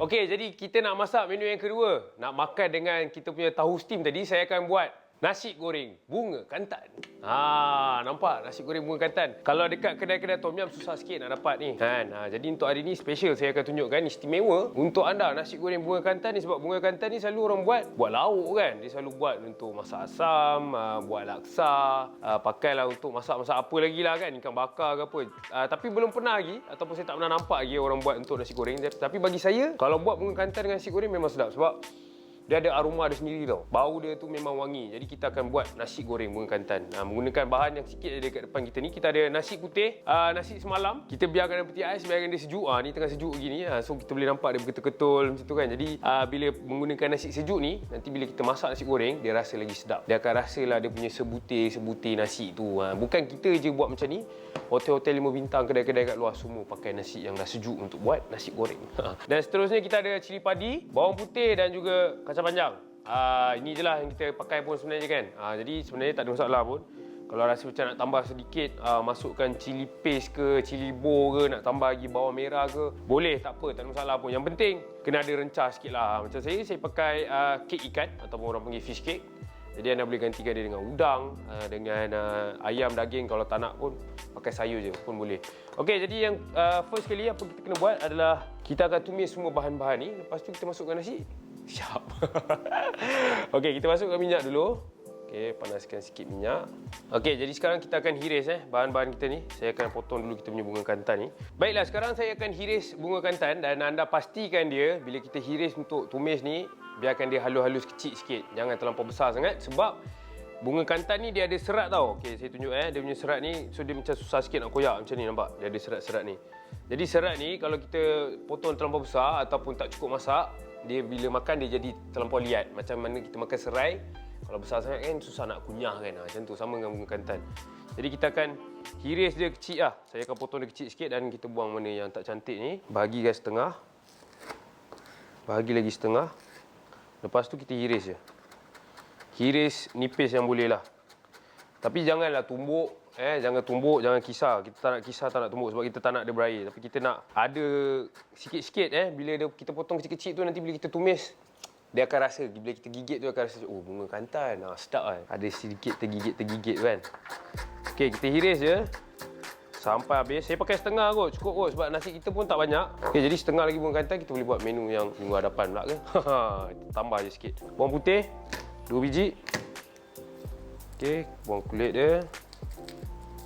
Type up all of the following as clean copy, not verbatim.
Okey, jadi kita nak masak menu yang kedua. Nak makan dengan kita punya tahu steam tadi, saya akan buat nasi goreng bunga kantan. Nampak nasi goreng bunga kantan. Kalau dekat kedai-kedai tom yum susah sikit nak dapat ni. Kan? Jadi untuk hari ni special saya akan tunjukkan istimewa untuk anda nasi goreng bunga kantan ni, sebab bunga kantan ni selalu orang buat lauk kan. Dia selalu buat untuk masak asam, buat laksa, pakailah untuk masak-masak apa lagi lah kan, ikan bakar ke apa. Tapi belum pernah lagi ataupun saya tak pernah nampak lagi orang buat untuk nasi goreng. Tapi bagi saya, kalau buat bunga kantan dengan nasi goreng memang sedap sebab dia ada aroma dia sendiri tau. Bau dia tu memang wangi. Jadi kita akan buat nasi goreng bunga kantan. Menggunakan bahan yang sikit ada dekat depan kita ni. Kita ada nasi putih, nasi semalam. Kita biarkan dalam peti ais, biarkan dia sejuk. Ni tengah sejuk gini. So kita boleh nampak dia berketul-ketul macam tu kan. Jadi bila menggunakan nasi sejuk ni, nanti bila kita masak nasi goreng, dia rasa lagi sedap. Dia akan rasalah dia punya sebutir nasi tu. Bukan kita je buat macam ni. Hotel-hotel 5 bintang, kedai-kedai kat luar semua pakai nasi yang dah sejuk untuk buat nasi goreng. Dan seterusnya kita ada cili padi, bawang putih dan juga kacang panjang. Ini je lah yang kita pakai pun sebenarnya kan. Jadi sebenarnya tak ada masalah pun. Kalau rasa macam nak tambah sedikit, masukkan cili paste ke, cili bo ke, nak tambah lagi bawang merah ke, boleh, tak apa, tak ada masalah pun. Yang penting kena ada rencah sikit lah. Macam saya pakai kek ikan ataupun orang panggil fish cake. Jadi anda boleh gantikan dia dengan udang, dengan ayam, daging. Kalau tak nak pun pakai sayur je pun boleh. Okey, jadi yang first kali apa kita kena buat adalah kita akan tumis semua bahan-bahan ni. Lepas tu kita masukkan nasi. Siap. Okey, kita masukkan minyak dulu. Okey, panaskan sikit minyak. Okey, jadi sekarang kita akan hiris bahan-bahan kita ni. Saya akan potong dulu kita punya bunga kantan ni. Baiklah, sekarang saya akan hiris bunga kantan dan anda pastikan dia bila kita hiris untuk tumis ni, biarkan dia halus-halus kecil sikit. Jangan terlampau besar sangat sebab bunga kantan ni dia ada serat tau. Okey, saya tunjuk dia punya serat ni, so dia macam susah sikit nak koyak macam ni, nampak? Dia ada serat-serat ni. Jadi serat ni kalau kita potong terlampau besar ataupun tak cukup masak, dia bila makan dia jadi terlampau liat. Macam mana kita makan serai, kalau besar sangat kan susah nak kunyah kan. Macam tu, sama dengan bunga kantan. Jadi kita akan hiris dia kecil lah. Saya akan potong dia kecil sikit dan kita buang mana yang tak cantik ni. Bahagikan setengah. Bahagi lagi setengah. Lepas tu kita hiris je. Hiris nipis yang boleh lah. Tapi janganlah tumbuk. Jangan tumbuk, jangan kisar. Kita tak nak kisar, tak nak tumbuk sebab kita tak nak dia berair. Tapi kita nak ada sikit-sikit bila kita potong kecil-kecil tu, nanti bila kita tumis, dia akan rasa, bila kita gigit tu akan rasa, oh bunga kantan, sedap kan. Ada sedikit tergigit kan. Okey, kita hiris je sampai habis. Saya pakai setengah kot, cukup kot sebab nasi kita pun tak banyak. Okey, jadi setengah lagi bunga kantan, kita boleh buat menu yang minggu hadapan pula ke. Tambah je sikit. Bawang putih 2 biji. Okey, buang kulit dia.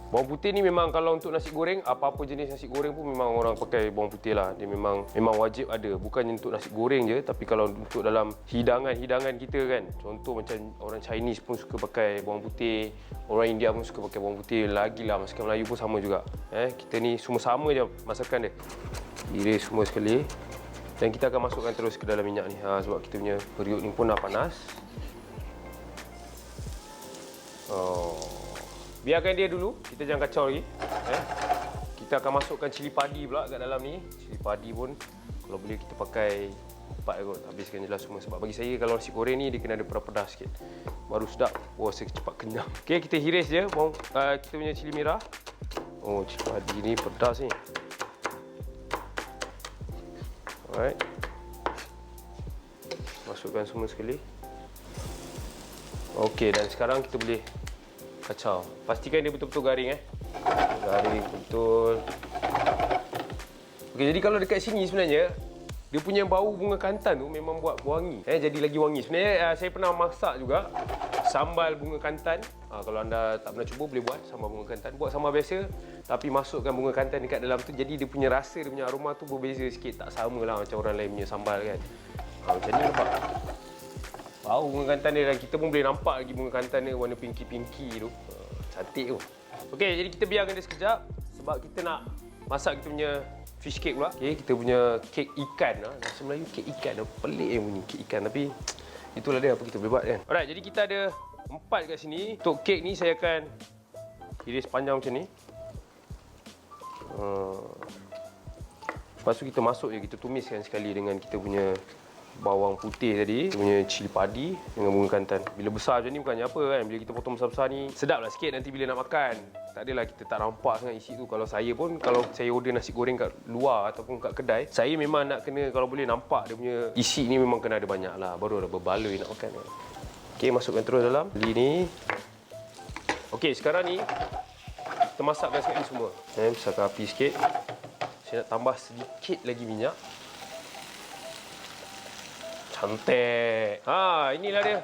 Bawang putih ni memang kalau untuk nasi goreng, apa-apa jenis nasi goreng pun memang orang pakai bawang putih lah. Dia memang wajib ada. Bukannya untuk nasi goreng je, tapi kalau untuk dalam hidangan-hidangan kita kan. Contoh macam orang Chinese pun suka pakai bawang putih, orang India pun suka pakai bawang putih. Lagilah masakan Melayu pun sama juga. Kita ni semua sama je masakan dia. Iris semua sekali. Dan kita akan masukkan terus ke dalam minyak ni. Sebab kita punya periuk ni pun dah panas. Biarkan dia dulu, kita jangan kacau lagi. Kita akan masukkan cili padi pula kat dalam ni. Cili padi pun kalau boleh kita pakai 4 kot. Habiskan je lah semua. Sebab bagi saya kalau nasi goreng ni dia kena ada pedas sikit. Baru sedap. Saya cepat kenyang. Okey, kita hiris je kita punya cili merah. Cili padi ni pedas ni. Alright. Masukkan semua sekali. Okey, dan sekarang kita boleh kacau. Pastikan dia betul-betul garing Garing betul. Okey, jadi kalau dekat sini sebenarnya dia punya bau bunga kantan tu memang buat wangi. Jadi lagi wangi. Sebenarnya saya pernah masak juga sambal bunga kantan. Kalau anda tak pernah cuba boleh buat sambal bunga kantan. Buat sambal biasa tapi masukkan bunga kantan dekat dalam tu. Jadi dia punya rasa, dia punya aroma tu berbeza sikit. Tak samalah macam orang lain punya sambal kan. Macam ni nampak. Bau bunga kantan dia, dan kita pun boleh nampak lagi bunga kantan dia warna pinky-pinky tu. Cantik tu. Okey, jadi kita biarkan dia sekejap sebab kita nak masak kita punya fish cake pula. Okey, kita punya kek ikan. Bahasa Melayu kek ikan. Pelik yang bunyi kek ikan, tapi itulah dia apa kita boleh buat kan. Alright, jadi kita ada 4 kat sini. Untuk kek ni saya akan iris panjang macam ni. Lepas tu kita masuk je, kita tumiskan sekali dengan kita punya bawang putih tadi, kita punya cili padi dengan bunga kantan. Bila besar macam ni bukannya apa kan, bila kita potong besar-besar ni sedap lah sikit nanti bila nak makan. Tak adalah kita tak nampak sangat isi tu. Kalau saya pun, kalau saya order nasi goreng kat luar ataupun kat kedai, saya memang nak kena, kalau boleh nampak dia punya isi ni memang kena ada banyak lah. Baru ada berbaloi nak makan. Okey, masukkan terus dalam. Beli ni. Okey, sekarang ni kita masakkan sekali semua. Besarkan api sikit. Saya nak tambah sedikit lagi minyak. Cantik. Inilah dia.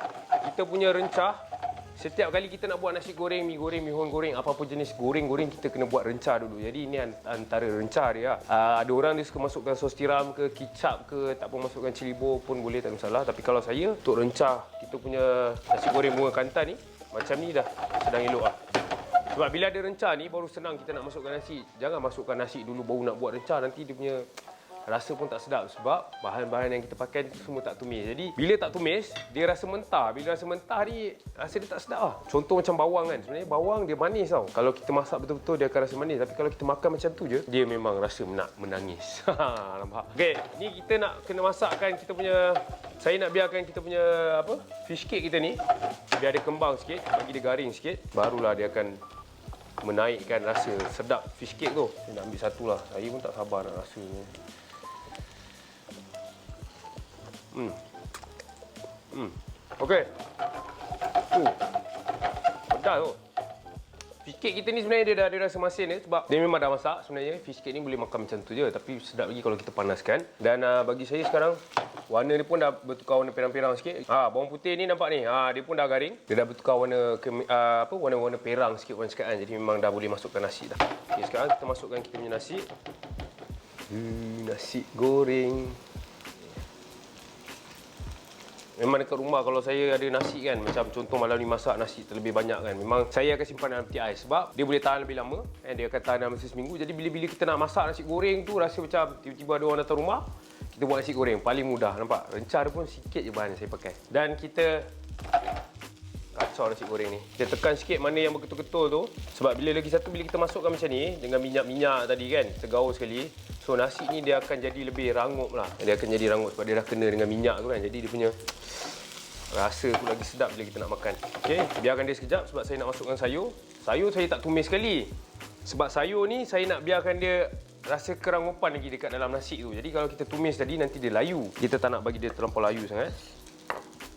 Kita punya rencah. Setiap kali kita nak buat nasi goreng, mi goreng, mihun goreng, apa-apa jenis goreng-goreng, kita kena buat rencah dulu. Jadi ini antara rencah dia. Ada orang dia suka masukkan sos tiram ke, kicap ke, tak pun masukkan cili bo pun boleh, tak masalah. Tapi kalau saya, untuk rencah kita punya nasi goreng bunga kantan ni, macam ni dah sedang elok lah. Sebab bila ada rencah ni, baru senang kita nak masukkan nasi. Jangan masukkan nasi dulu baru nak buat rencah, nanti dia punya rasa pun tak sedap sebab bahan-bahan yang kita pakai semua tak tumis. Jadi bila tak tumis, dia rasa mentah. Bila rasa mentah ni, rasa dia tak sedap lah. Contoh macam bawang kan. Sebenarnya bawang dia manis tau. Kalau kita masak betul-betul dia akan rasa manis. Tapi kalau kita makan macam tu je, dia memang rasa nak menangis. Nampak? Okey, ni kita nak kena masakkan kita punya, saya nak biarkan kita punya fish cake kita ni biar dia kembang sikit, bagi dia garing sikit, barulah dia akan menaikkan rasa sedap fish cake tu. Saya nak ambil satu lah. Saya pun tak sabar nak rasa ni. Okey. Pedas tu. Fish cake kita ni sebenarnya dia dah ada rasa masin dia sebab dia memang dah masak. Sebenarnya fish cake ni boleh makan macam tu je, tapi sedap lagi kalau kita panaskan. Dan bagi saya sekarang warna dia pun dah bertukar warna perang-perang sikit. Bawang putih ni nampak ni. Dia pun dah garing. Dia dah bertukar warna warna-warna perang sikit orang cakap kan. Jadi memang dah boleh masukkan nasi dah. Okey, sekarang kita masukkan kita punya nasi. Nasi goreng. Memang dekat rumah kalau saya ada nasi kan, macam contoh malam ni masak nasi terlebih banyak kan, memang saya akan simpan dalam peti ais sebab dia boleh tahan lebih lama kan, dia akan tahan dalam masa seminggu. Jadi bila-bila kita nak masak nasi goreng tu, rasa macam tiba-tiba ada orang datang rumah, kita buat nasi goreng paling mudah. Nampak? Rencah dia pun sikit je bahan yang saya pakai. Dan kita kacau nasi goreng ni. Kita tekan sikit mana yang berketul-ketul tu. Sebab bila lagi satu, bila kita masukkan macam ni dengan minyak-minyak tadi kan, tergaul sekali. So nasi ni dia akan jadi lebih rangup lah. Dia akan jadi rangup sebab dia dah kena dengan minyak tu kan. Jadi dia punya rasa tu lagi sedap bila kita nak makan. Okey, biarkan dia sekejap sebab saya nak masukkan sayur. Sayur saya tak tumis sekali. Sebab sayur ni saya nak biarkan dia rasa kerangupan lagi dekat dalam nasi tu. Jadi kalau kita tumis tadi nanti dia layu. Kita tak nak bagi dia terlampau layu sangat.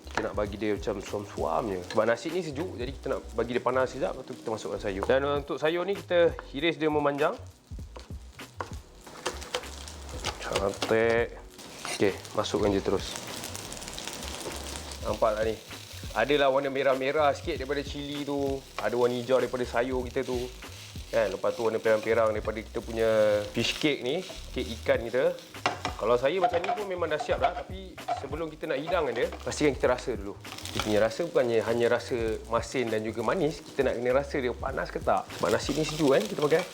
Kita nak bagi dia macam suam-suam je. Sebab nasi ni sejuk, jadi kita nak bagi dia panas sekejap, lepas tu kita masukkan sayur. Dan untuk sayur ni kita hiris dia memanjang. Cantik. Okey, masukkan je terus. Nampak tak ni? Adalah warna merah-merah sikit daripada cili tu. Ada warna hijau daripada sayur kita tu. Kan? Lepas tu warna perang-perang daripada kita punya fish cake ni. Kek ikan kita. Kalau saya macam ni pun memang dah siap dah. Tapi sebelum kita nak hidangkan dia, pastikan kita rasa dulu. Dia punya rasa bukannya hanya rasa masin dan juga manis. Kita nak kena rasa dia panas ke tak. Sebab nasi ni sejuk kan kita pakai.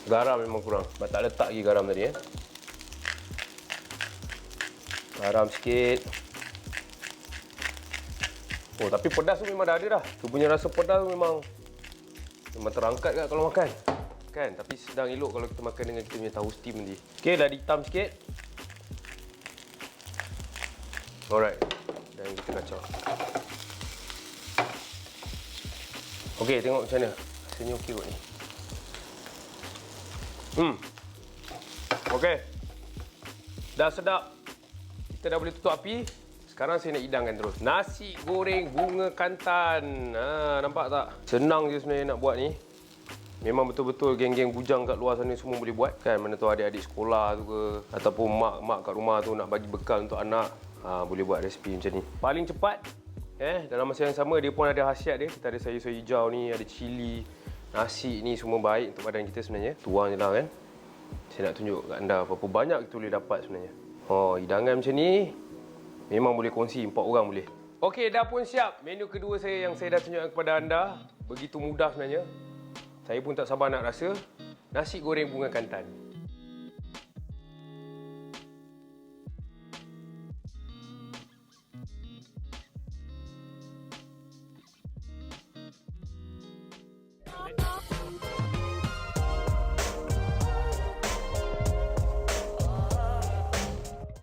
Garam memang kurang. Sebab tak letak lagi garam tadi . Garam sikit. Oh, tapi pedas tu memang dah ada dah. Tu punya rasa pedas tu memang terangkat kat kalau makan. Kan? Tapi sedang elok kalau kita makan dengan kita punya tahu steam nanti. Okey, dah dihitam sikit. Alright. Dan kita kacau. Okey, tengok macam mana. Rasanya okey kot ni. Okey. Dah sedap. Kita dah boleh tutup api. Sekarang saya nak hidangkan terus. Nasi goreng bunga kantan. Nampak tak? Senang je sebenarnya nak buat ni. Memang betul-betul geng-geng bujang kat luar sana semua boleh buat. Kan? Mana tahu adik-adik sekolah tu ke. Ataupun mak kat rumah tu nak bagi bekal untuk anak. Boleh buat resipi macam ni. Paling cepat. Dalam masa yang sama dia pun ada khasiat dia. Kita ada sayur-sayur hijau ni. Ada cili. Nasi ni semua baik untuk badan kita sebenarnya. Tuang je lah kan. Saya nak tunjuk kat anda berapa banyak kita boleh dapat sebenarnya. Hidangan macam ni memang boleh kongsi 4 orang boleh. Okey, dah pun siap. Menu kedua saya yang saya dah tunjukkan kepada anda. Begitu mudah sebenarnya. Saya pun tak sabar nak rasa. Nasi goreng bunga kantan.